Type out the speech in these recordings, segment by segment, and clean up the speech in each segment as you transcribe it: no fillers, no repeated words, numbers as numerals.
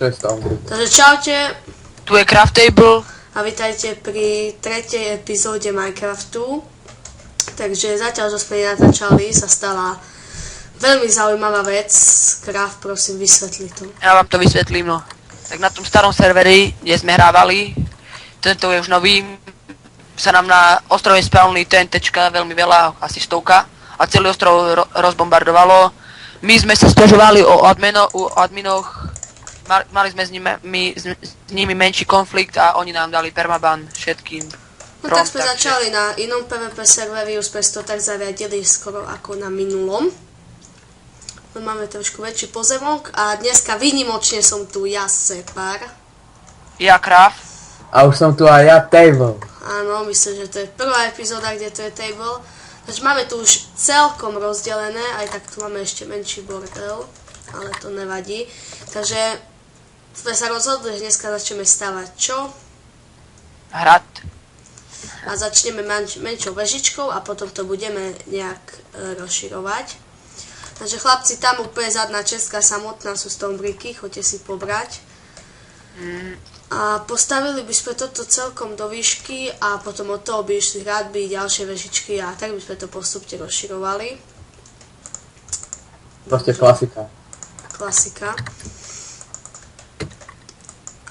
Čo je z toho? Takže čaute. Tu je craft table. A vítajte pri 3. epizóde Minecraftu. Takže zatiaľ, že sme natáčali, sa stala veľmi zaujímavá vec. Craft, prosím, vysvetli to. Ja vám to vysvetlím, no. Tak na tom starom serveri, kde sme hrávali, tento je už nový, sa nám na ostrove spawnili TNTčka veľmi veľa, asi 100, a celý ostrov rozbombardovalo. My sme sa sťažovali o adminoch, mali sme s nimi menší konflikt a oni nám dali permaban všetkým. No tak sme začali na inom PvP serveri, už sme to tak zariadili skoro ako na minulom. Máme trošku väčší pozemok a dneska výnimočne som tu ja, Separ. Ja, Craft. A už som tu aj ja, Table. Áno, myslím, že to je prvá epizóda, kde to je Table. Takže máme tu už celkom rozdelené, aj tak tu máme ešte menší bordel, ale to nevadí. Takže sme sa rozhodli, že dneska začneme stavať čo? Hrad. A začneme menšou vežičkou a potom to budeme nejak rozširovať. Takže chlapci, tam úplne zadná čestka samotná sú stonbriky, choďte si pobrať. A postavili by sme toto celkom do výšky a potom od toho by išli hradby, ďalšie vežičky a tak by sme to postupne rozširovali. Proste klasika. Klasika.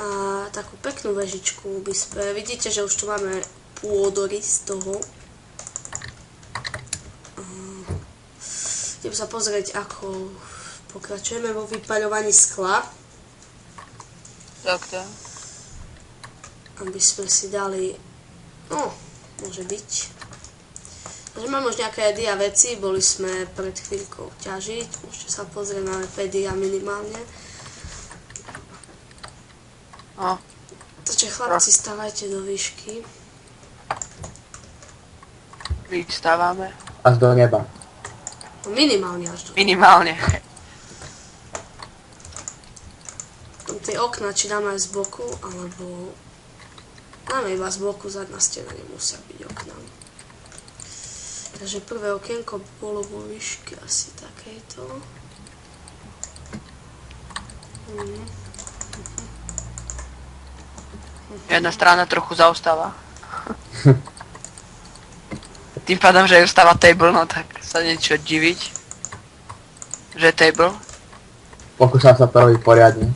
A takú peknú vežičku by sme, vidíte, že už tu máme pôdory z toho. Idem sa pozrieť, ako pokračujeme vo vypaľovaní skla. Tak to. Aby sme si dali, no, môže byť. Takže mám už nejaké dia veci, boli sme pred chvíľkou ťažiť, môžete sa pozrieť, máme 5 dia minimálne. No. Takže chlapci, stavajte do výšky. Vystávame. Až do neba. No, minimálne až do. Minimálne. Tam tie okna, či dáme aj z boku, alebo dáme iba z boku, zadná stena nemusia byť oknami. Takže prvé okienko bolo vo výške asi takejto. Jedna strana trochu zaostáva. Tým pádom, že ostáva table, no tak sa niečo diviť. Že je table. Pokúšam sa to robiť poriadne.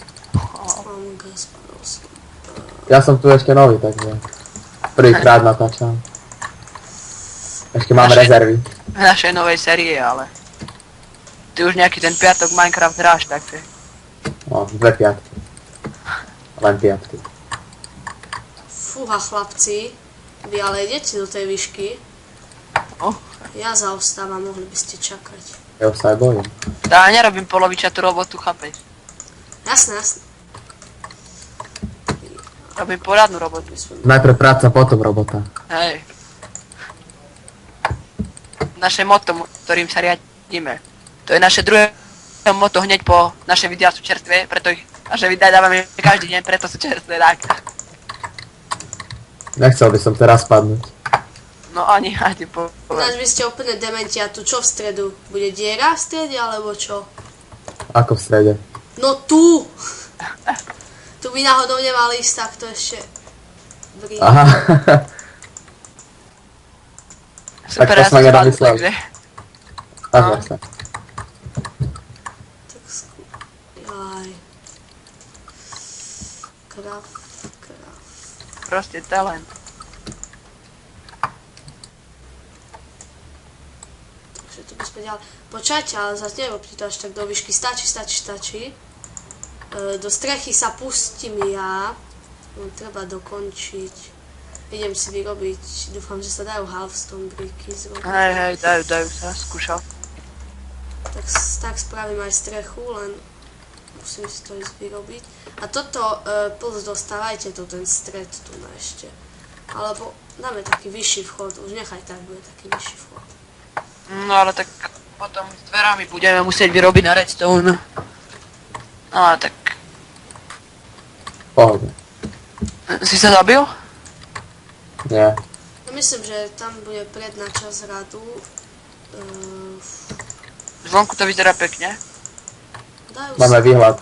Ja som tu ešte nový, takže prvýkrát natáčam. Ešte mám rezervy. V našej novej série, ale ty už nejaký ten piatok Minecraft hráš, takže. No, 2 piatky. Len piatky. Fúha chlapci, vy ale idete do tej výšky. Ja zaostávam, mohli by ste čakať. Ja už sa aj bojím. Ja nerobím polovičatú robotu, chápeš? Jasné, jasné. Robím poriadnu robotu. Najprv práca, potom robota. Hej. Naše motto, ktorým sa riadíme. To je naše druhé motto hneď po naše videá sú čerstvé, preto ich naše videá dávame každý deň, preto sú čerstvé, tak. Nechcel by som teraz spadnúť. No ani povedz. Ináč vy ste úplne dementi a tu čo v stredu? Bude diera v strede alebo čo? Ako v strede? No tu! Tu by náhodou nemal ísť takto ešte. Aha. Super, tak to ja som som nedomyslel. takže. Tak No. vlastne. Tak Jaj. Craft. Proste talent. Takže tu by sme ďalej. Počkajte, ale zase nerobte to až tak do výšky. Stačí. Do strechy sa pustím ja. Treba dokončiť. Idem si vyrobiť, dúfam, že sa dajú halfstone bricky zrobiť. Hej, dajú sa, skúšal. Tak spravím aj strechu, len musím si to ísť vyrobiť. A toto plus dostávajte to ten stred tu na ešte. Alebo dáme taký vyšší vchod, už nechaj tak, bude taký vyšší vchod. No ale tak potom s dverami budeme musieť vyrobiť na redstone. No a tak. Pohodne. Si sa zabil? Nie. Ja myslím, že tam bude predná časť hradu. Zvonku to vyzerá pekne. Dajú Máme sa. výhľad.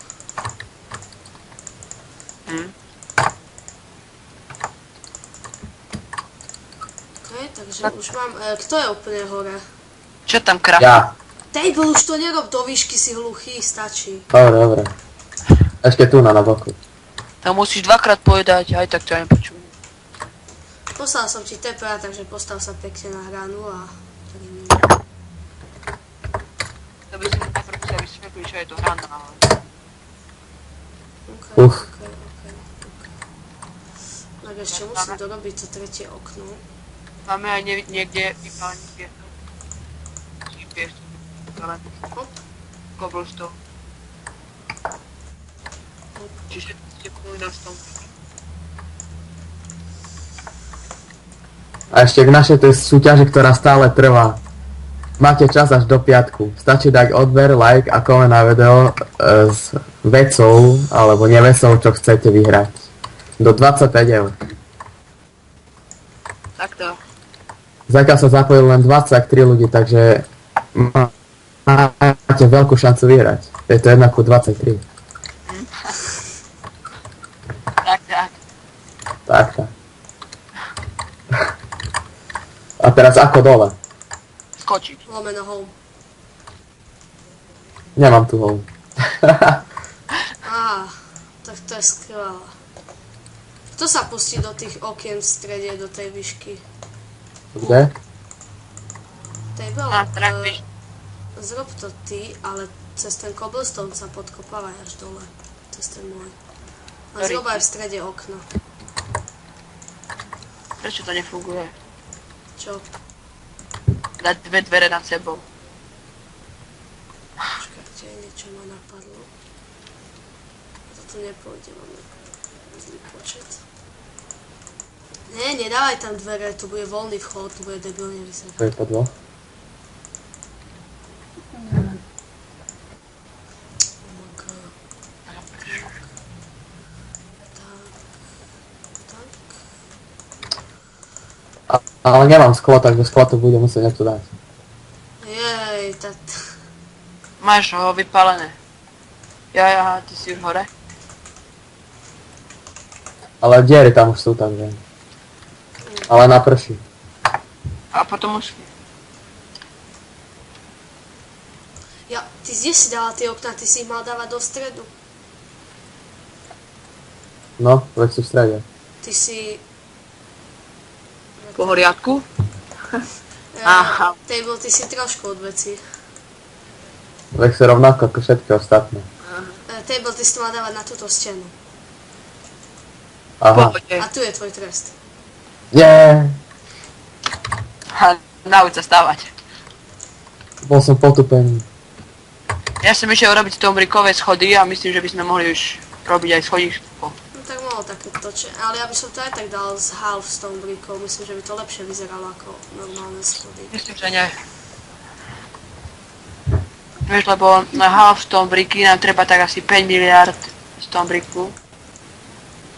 OK, takže už mám... kto je úplne hore? Čo tam kraft? Ja. Table, už to nerob do výšky, si hluchý, stačí. Dobre. Ešte tu na boku. To musíš dvakrát povedať, aj tak ťa nepočujem. Poslal som ti TPA, takže postav sa pekne na hranu a... To by si mu najprv musel vysvetliť, čo je to hrana, ale... Uf. OK. Tak ešte musím dorobiť to tretie okno. Máme aj niekde vypálenie piesok. Ale Hop. cobblestone. Čiže ste boli na tom. A ešte k našej tej súťaži, ktorá stále trvá. Máte čas až do piatku. Stačí dať odber, like a koment na video s vecou alebo nevecou, čo chcete vyhrať. Do 25 eur. Takto. Zatiaľ sa zapojilo len 23 ľudí, takže máte veľkú šancu vyhrať. Je to 1:23. Tak. A teraz ako dole? Skočiť. Lomeno home. Nemám tu home. Á, tak to je skvelé. Kto sa pustí do tých okien v strede, do tej výšky? Kde? Table, Trakviš. zrob to ty, ale cez ten cobblestone sa podkopávaj až dole. Cez ten môj. A Ktorý? zrob aj v strede okno. Prečo to nefunguje? Čo? Dať dve dvere nad sebou. Počkajte, niečo ma napadlo. Toto nepôjde, máme zlý počet. Nie, nedávaj tam dvere, tu bude voľný vchod, tu bude debilne vyzerať. To je po dvoch. Oh my god. Tak. Ale nemám sklo, takže sklo tu bude musieť niečo dať. Jej, tak... Máš ho vypálené. Ja, ty si už hore. Ale diery tam už sú, takže... Ale na prší. A potom už... Ja, ty kde si dala tie okná, ty si ich mal dávať do stredu. No, veď sú v strede. Ty si... Po horiadku? Aha. Table, ty si trošku od veci. Veď sú rovnako ako všetky ostatné. Table, ty si to mal dávať na túto stenu. Aha. Pohode. A tu je tvoj trest. Yeah. A nauč sa stávať. Bol som potupený. Ja som išiel robiť tombrikové schody a myslím, že by sme mohli už robiť aj schodisko. No tak mohol také toče, ale ja by som to aj tak dal z half s tou brikou, myslím, že by to lepšie vyzeralo ako normálne schody. Myslím, že nie. Vieš, lebo na half tombriky nám treba tak asi 5 miliard z tombriku.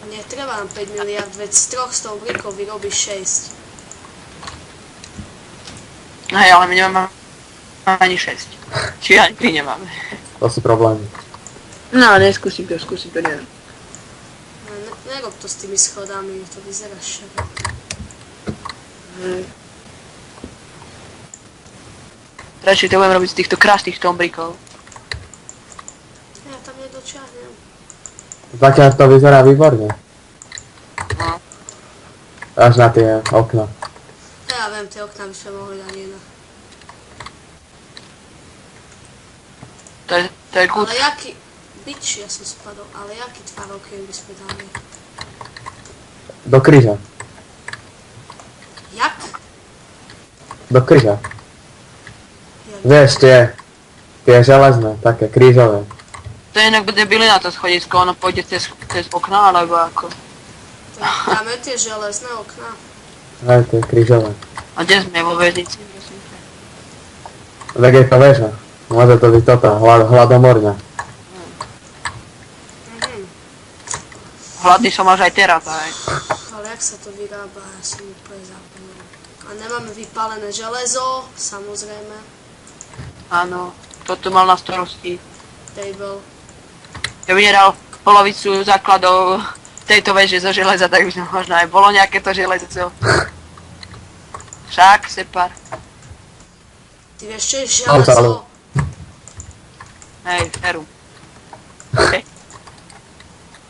Nie, treba nám 5 miliard, veď z 3 s tou brikou vyrobíš 6. Hej, ale my nemáme ani 6. Či ani 3 nemáme. To sú problémy. No, neskúsim to, neviem. Nerob to s tými schodami, to vyzerá šero. Radšej to budem robiť z týchto krásnych tombrikov. Ja tam nedočiahnem. Zatiaľ to vyzerá výborne. No. Až na tie okna. Ja viem, tie okná by sme mohli dať iné. To je good. Ale jaký... Bič, ja som spadol, ale jaký tvar okien by sme dali? Do kryža. Jak? Do kryža. Jak? Vieš, tie železné, také krížové. To je inak bude bylina to schodisko, ono pôjde cez okna, alebo ako. Dáme tie železné okná. Hej, tie krížové. A kde sme vo väznici? Tak je to väža. Môže to byť toto, hladomorňa. Hladný som až aj teraz, aj. Ale jak sa to vyrába, ja som úplne zapomínal. A nemáme vypálené železo, samozrejme. Áno, toto mal na starosti. Table. Ja by nedal polovicu základov tejto veže zo železa, tak by som možno aj bolo nejaké to železo. Však, separ. Ty vieš, čo je železo? Hej, Eru.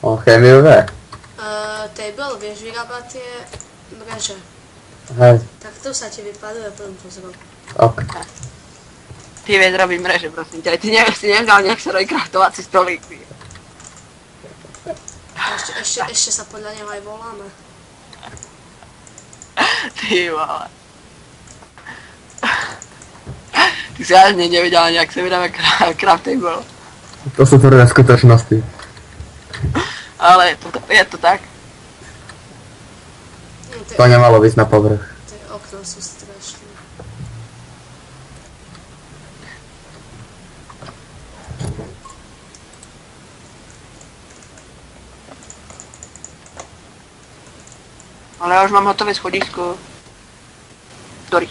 On chémiu vie. Table, vieš vyrábať tie mreže. Hej, Tak to sa ti vypaduje, potom to zrob. ok. Ty vieš robiť mreže, prosím ťa. Ty nevieš, si nevedal nejak sa robiť kraftovací stolík. A ešte sa podľa neho aj voláme. Ty vole. Ty si až nevedel nejak sa vyrábať craftable. To sú tvrdé skutočnosti. Ale je to tak. To nemalo ísť na povrch. Tie okná sú strašné. Ale ja už mám hotové schodisko. Ktorý?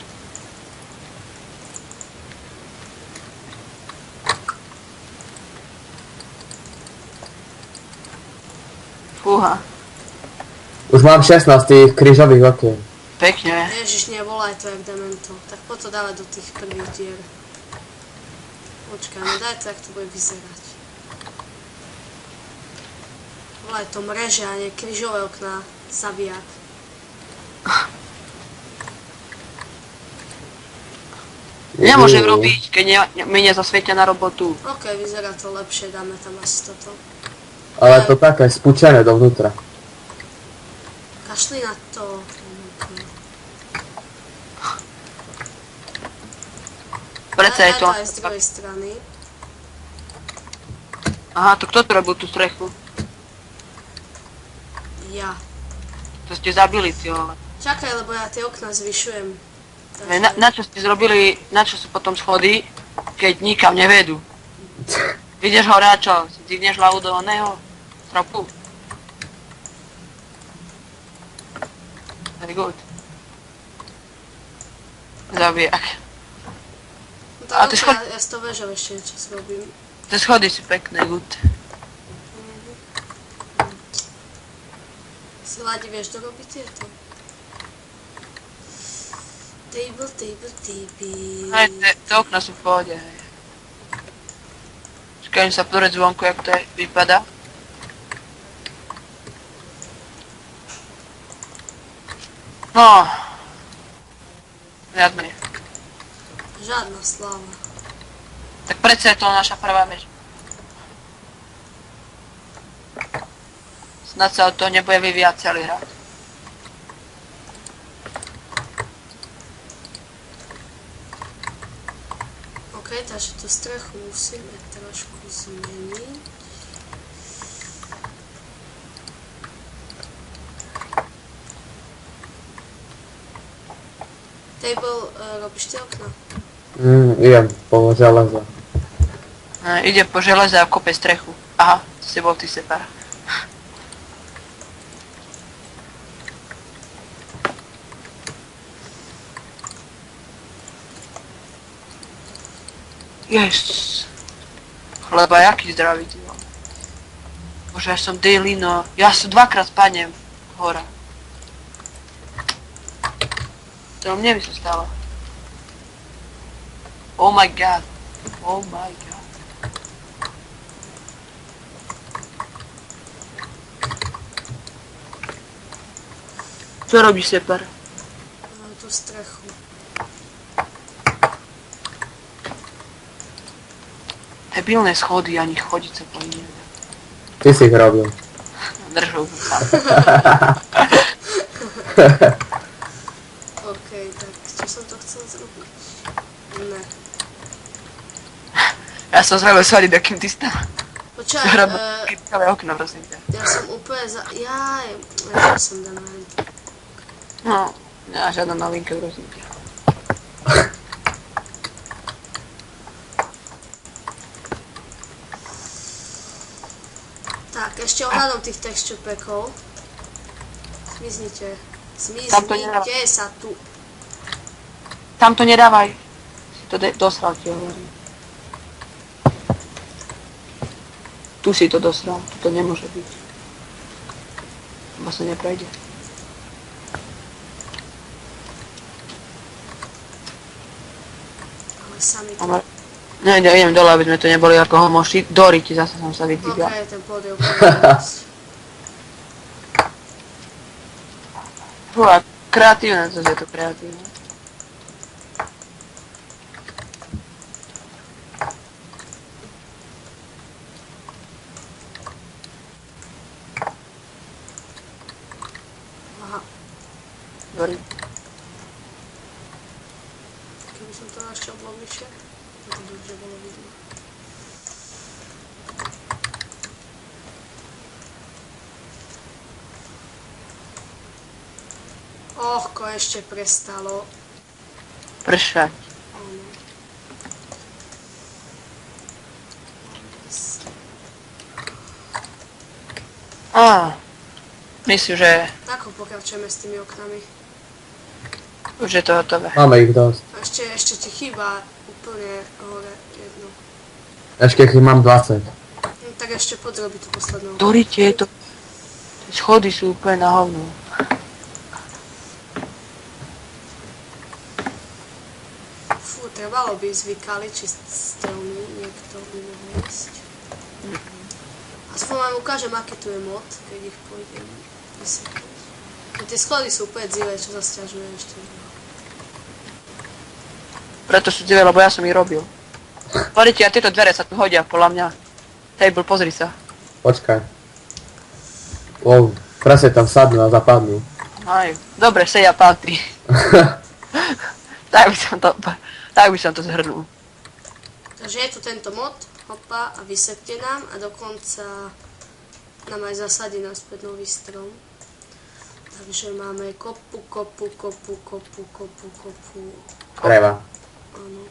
Fúha. Už mám 16 tých krížových okien. Pekne. Ježiš, nevolaj to jak demento. Tak poď to dávať do tých prvých dier. Počkaj, no daj to, jak to bude vyzerať. Volaj to mreže a nie krížové okná. Zabijak. Nemôžem robiť, keď mi nezasvietia na robotu. OK, vyzerá to lepšie, dáme tam asi toto. Ale to také spúčené dovnútra. Kašli na to. Prečo je to? Daj aj z druhej strany. Aha, to kto tu robil tú strechu? Ja. To ste zabili, ty vole. Čakaj, lebo ja tie okná zvyšujem. Na čo ste zrobili, na čo sú potom schody, keď nikam nevedú? Ideš hore a čo? Si digneš hlavu do oného stropu? Very good. Zabijak. No tak A ty okay, ja z toho vežou ešte niečo zrobím. Tie schody sú pekné, good. Si Ládi, vieš dorobiť tieto? Table. Hej, tie okna sú v pohode, hej. Čakajem sa pozrieť zvonku, jak to vypadá. No. Viac menej. Žiadna sláva. Tak predsa je to naša prvá väža. Snad sa od toho nebude vyvíjať celý hrad. OK, takže tú strechu musíme trošku zmeniť. Table, robíš tie okna? Idem po železo. Ide po železe a kope strechu. Aha, to si bol ty separ. Yes. Chleba, jaký zdravý, ty vole. Bože, ja som daily, no. Ja som dvakrát spadnem hore. To mne by sa stalo. Oh my god. Oh my god. Čo robíš, separ? Tú strechu. Debilné schody, ani chodiť sa po nich neviem. Ty si ich robil. Držu sa. OK, tak čo som to chcel zrobiť? Ne. Ja som zrobil schody, dokým ty stále. Počkaj, Zrobil krytkové okno, prosím ťa. ja som úplne Jaj, ja som daná. No, ja žiadna novinka, prosím ťa. Tak, ešte ohľadom tých texture packov. Zmiznite. Tam to Zmiznite sa tu. Tam to nedávaj. Si to dosral, ti hovorím. Tu si to dosral, tu to nemôže byť. Bo sa neprejde. Ale sami to... Ale... Ne, idem dole, aby sme to neboli ako homoši. Doriti, zase som sa OK, vytýgal. ten pod je úplne dosť. Fú, a kreatívne, to je to kreatívne. Aha, Dori. keby som to našťal bližšie, to by dobře bolo vidno. Ešte prestalo. Pršať. Áno. Myslím, že Ako pokračujeme s tými oknami? už je to hotové. Máme ich dosť. A ešte ti chýba úplne hore jedno. Ešte ich mám 20. Tak ešte podrobi tú poslednú. Dorite, je to... Tie schody sú úplne na hovno. Fú, trebalo by zvykali, či stromy niekto by mohol ísť. Aspoň vám ukážem, aký tu je mod, keď ich pôjdem vysvetliť. Tie schody sú úplne dzivé, čo sa sťažuje ešte. Preto sú divé, lebo ja som ich robil. Dorite, a tieto dvere sa tu hodia, podľa mňa. Table, pozri sa. Počkaj. Wow, presne tam sadnú a zapadnú. Aj, dobre, sedia patrí. tak by som to zhrnul. Takže je tu tento mod, hopa, a vysvetlite nám a dokonca nám aj zasadí naspäť nový strom. Takže máme kopu. Treva. Áno.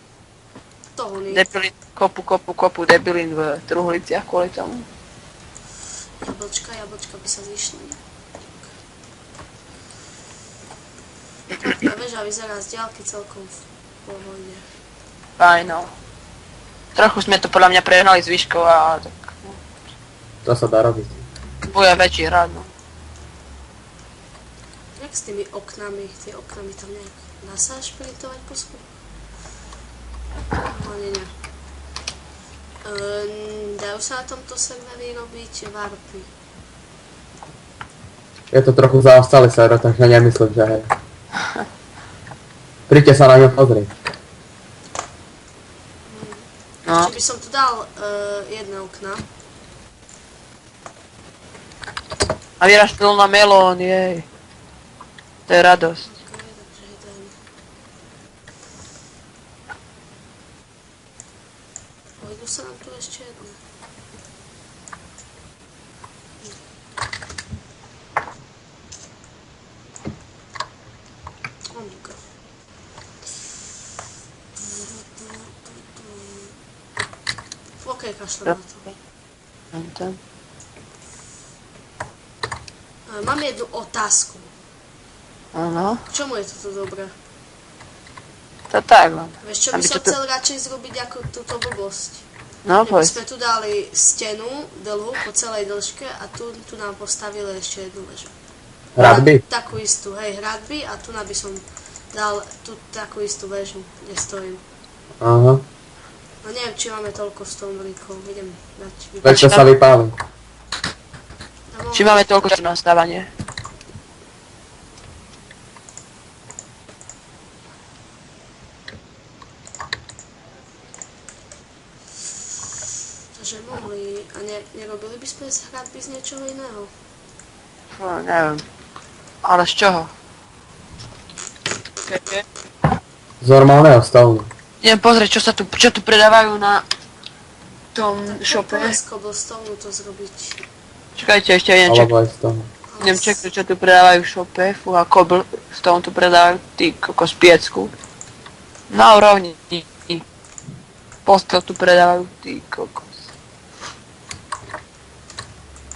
Tohony. Debilin, kopu debilin v truhliciach kvôli tomu. Jablčka by sa zišli. Tá väža vyzerá z diaľky celkom v pohode. Fajno. Trochu sme to podľa mňa prehnali s výškou a tak... To sa dá robiť. Bude väčší hrad, no. Jak s tými oknami? Tie okna mi tam nejak... Dá sa šprintovať po schodu? No nie. Dajú sa na tomto serveri robiť warpy. Je to trochu zaostalý server, takže nemyslím, že hej. Príďte sa na ňo pozrieť. No. Ešte by som tu dal jedné okna. A vyrastul na melón, jej. To je radosť. Ok, takže jeden. Pôjdu sa nám tu ešte jedné. Omka. Ok, kašlem na to. Mám jednu otázku. Áno, K čomu je toto dobré? to tak len. Vieš, čo by Aby som to tu- chcel radšej zrobiť ako túto blbosť? No, Keby poď. sme tu dali stenu dlhú po celej dĺžke a tu nám postavili ešte jednu väžu. Hradby? Takú istú, hej, hradby a tu by som dal tú takú istú väžu, kde stojím. Aha. No neviem, či máme toľko stonebríkov, idem dať Prečo sa vypáli? Či máme toľko času na stávanie? Takže mohli, a nerobili by sme z hradby z niečoho iného? No, neviem. Ale z čoho? Z normálneho stolu. Idem pozrieť, čo tu predávajú na tom shope. Úplne z cobblestone to zrobiť. Čakajte, ešte idem čekať. Alebo aj z toho. Idem čekať, čo tu predávajú v shope. Fúha, cobblestone tu predávajú, ty kokos piecku. Na úrovni. Postel tu predávajú, ty kokos.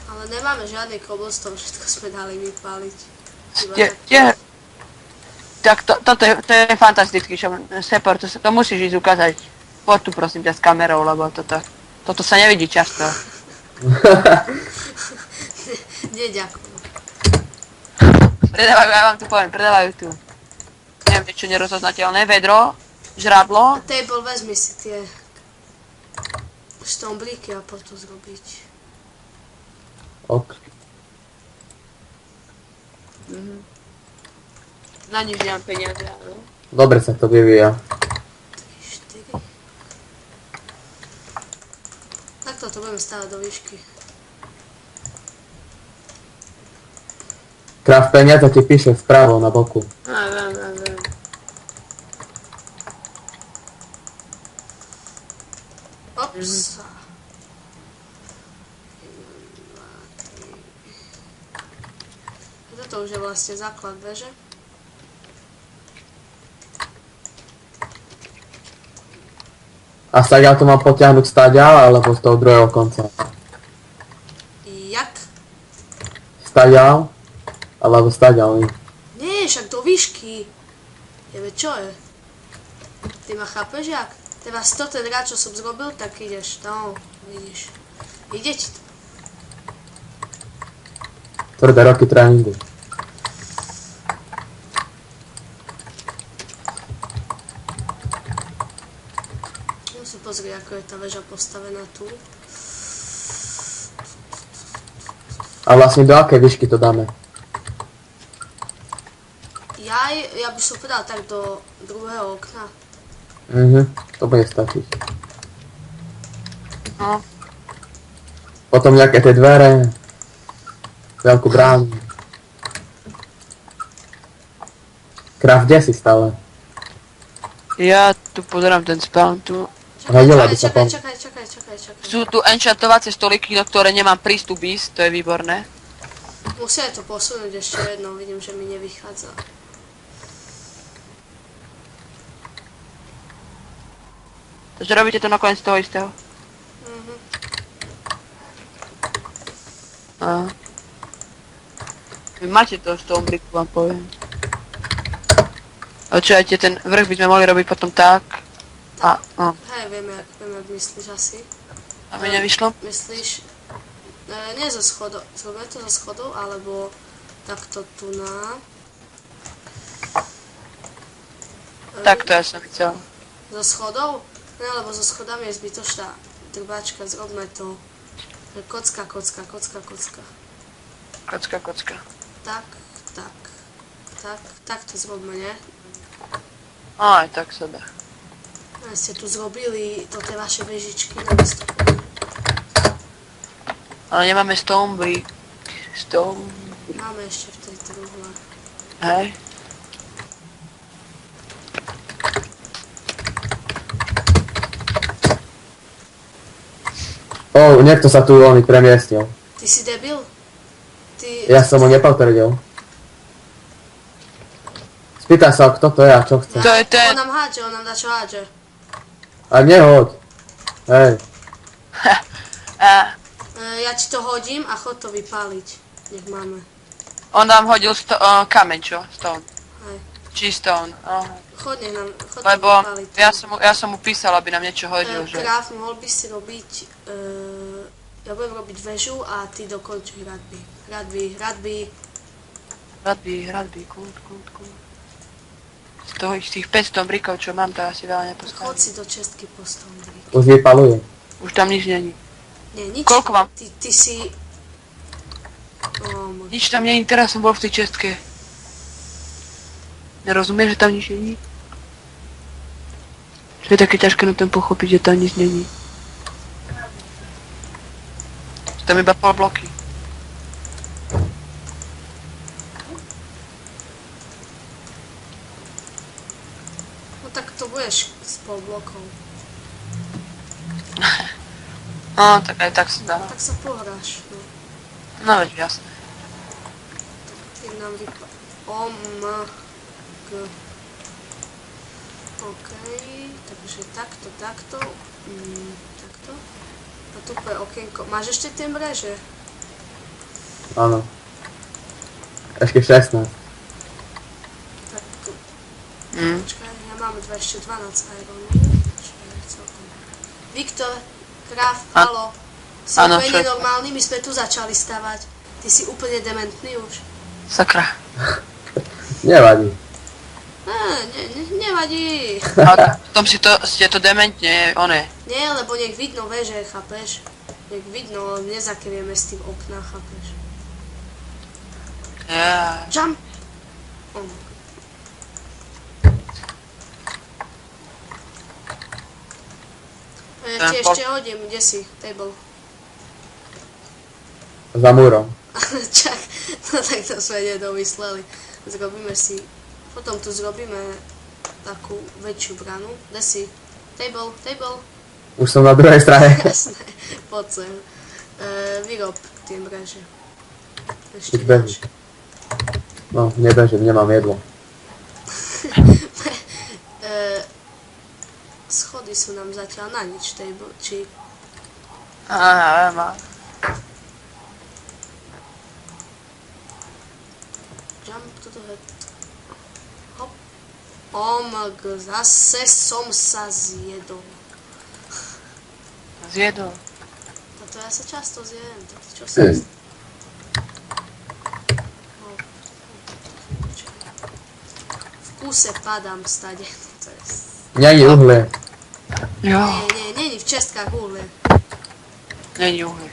Ale nemáme žiadny cobblestone, všetko sme dali vypáliť. Iba Tie... Tak to je fantastický shop. Separ, to musíš ísť ukázať. Poď tu prosím ťa s kamerou, lebo toto sa nevidí často. Nie, ďakujem. Predávajú, ja vám tu poviem, predávajú tu. Neviem, niečo nerozoznateľné, vedro, žradlo. A table vezmi si tie stone bricky a potom zrobiť. Ok. Na nič nemám peniaze, áno. Dobre sa to vyvíja. 4. Takto to budeme stavať do výšky. Craft peniaze ti píše vpravo na boku. Viem. Ops. Toto už je vlastne základ veže. A staďal to mám potiahnuť staďal, alebo z toho druhého konca? Jak? Staďal, alebo staďal. Nie, však do výšky. Jebe, čo je? Ty ma chápeš, jak? Teda 100 ten rád, čo som zrobil, tak ideš. No, vidíš. Ide ti to. Tvrdé roky tréningu. Pozri, ako je tá väža postavená tu. A vlastne do akej výšky to dáme? Ja by som povedal tak do druhého okna. To bude stačiť. No, Potom nejaké tie dvere, veľkú bránu. Craft, kde si stále? ja tu pozerám ten spawn tu. Hodila by sa Čakaj. Sú tu enchantovacie stoliky, do ktoré nemám prístup ísť, to je výborné. Musíme to posunúť ešte jednou, vidím, že mi nevychádza. Takže robíte to nakoniec toho istého. Aha. Vy máte to z toho briku, vám poviem. Ale čo, ten vrch by sme mohli robiť potom tak. Hej, vieme, jak myslíš asi. A mi nevyšlo? Myslíš, nie zo schodov, zrobíme to zo schodov, alebo takto tu na. Takto ja som chcel. Zo schodov? Ne, lebo so schodami je zbytočná drbáčka, zrobme to. Kocka. Kocka. Tak to zrobme, nie? Aj, tak sa dá. Ste tu zrobili to tie vaše vežičky na mesto. Ale nemáme stone brick. Máme ešte v tej truhle. Hej. Niekto sa tu veľmi premiestnil. Ty si debil? Ja som ho nepotvrdil. Spýtaj sa, kto to je a čo chce. To je ten. On nám hádže, on nám dá čo hádže. A nehoď. Hej. Ja ti to hodím a chod to vypáliť. Nech máme. On nám hodil kameň, čo? Stone. Hej. Či stone. Aha. Chod to Lebo vypáliť. ja som mu písal, aby nám niečo hodil, že... Kráv, mohol by si robiť... ja budem robiť väžu a ty dokončuj hradby. Hradby, kút. Z tých 500 brikov, čo mám, to asi veľa Chod nepostavím. si do čestky postav briky. Už vypaluje. Už tam nič není. Nie, nič. Koľko mám? Ty si... môj. Nič tam není, teraz som bol v tej čestke. Nerozumieš, že tam nič není? Čo je také ťažké na tom pochopiť, že tam nič není. Sú tam iba pol bloky. No tak to budeš s pol blokov. No, tak aj tak sa dá. Tak sa pohráš, no. No veď jasné. Ty nám vypadá. G. OK, takže takto. Takto. A tu je okienko. Máš ešte tie mreže? Áno. Ešte 16. Tak tu. Mm. Počkaj, ja mám ešte 12 iron. Čo je celkom. Viktor, Kraft, halo. Si Áno, úplne čo? normálny, my sme tu začali stavať. Ty si úplne dementný už. Sakra. Nevadí. Nevadí. Ale tak potom ste to dementne, one. Nie, lebo nech vidno veže, chápeš? Nech vidno, nezakrieme s tým okná, chápeš? Ja. Jump! Ja ti ešte hodím, kde si? Table. Za múrom. Čak, no tak to sme nedomysleli. Zrobíme si, potom tu zrobíme takú väčšiu branu. Kde si? Table. Už som na druhej strane. Jasné, poď sem. Vyrob tie mreže. Ešte Už beží. ďalšie. No, nebežím, nemám jedlo. Schody sú nám zatiaľ na nič, table, či... Aha, má. Jump to the head. Hop. Omg, zase som sa zjedol. Zjedol. Toto ja sa často zjem, toto čo sa... V kúse padám stade. To je... Není uhlie. Jo. Nie, v čestkách uhlie. Není uhlie.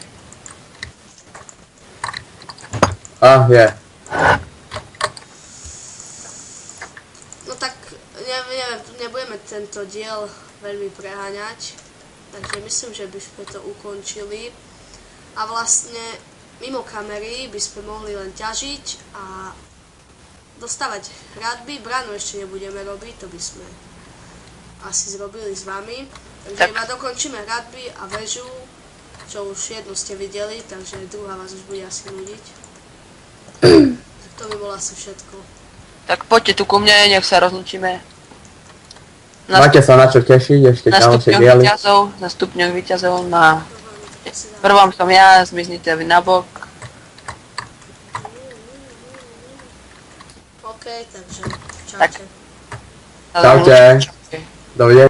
Je. No tak, neviem, nebudeme tento diel veľmi preháňať, takže myslím, že by sme to ukončili. A vlastne mimo kamery by sme mohli len ťažiť a dostávať hradby. Bránu ešte nebudeme robiť, to by sme asi zrobili s vami. Takže Tak. iba dokončíme hradby a väžu, čo už jednu ste videli, takže druhá vás už bude asi nudiť. To by bolo asi všetko. Tak poďte tu ku mne, nech sa rozlučíme. Máte sa na čo tešiť, ešte Na ďalšie stupňoch diely. výťazov, na stupňoch výťazov, na prvom som ja, zmiznite vy nabok. OK, takže Tak. čaute. Čaute. Dovidenia.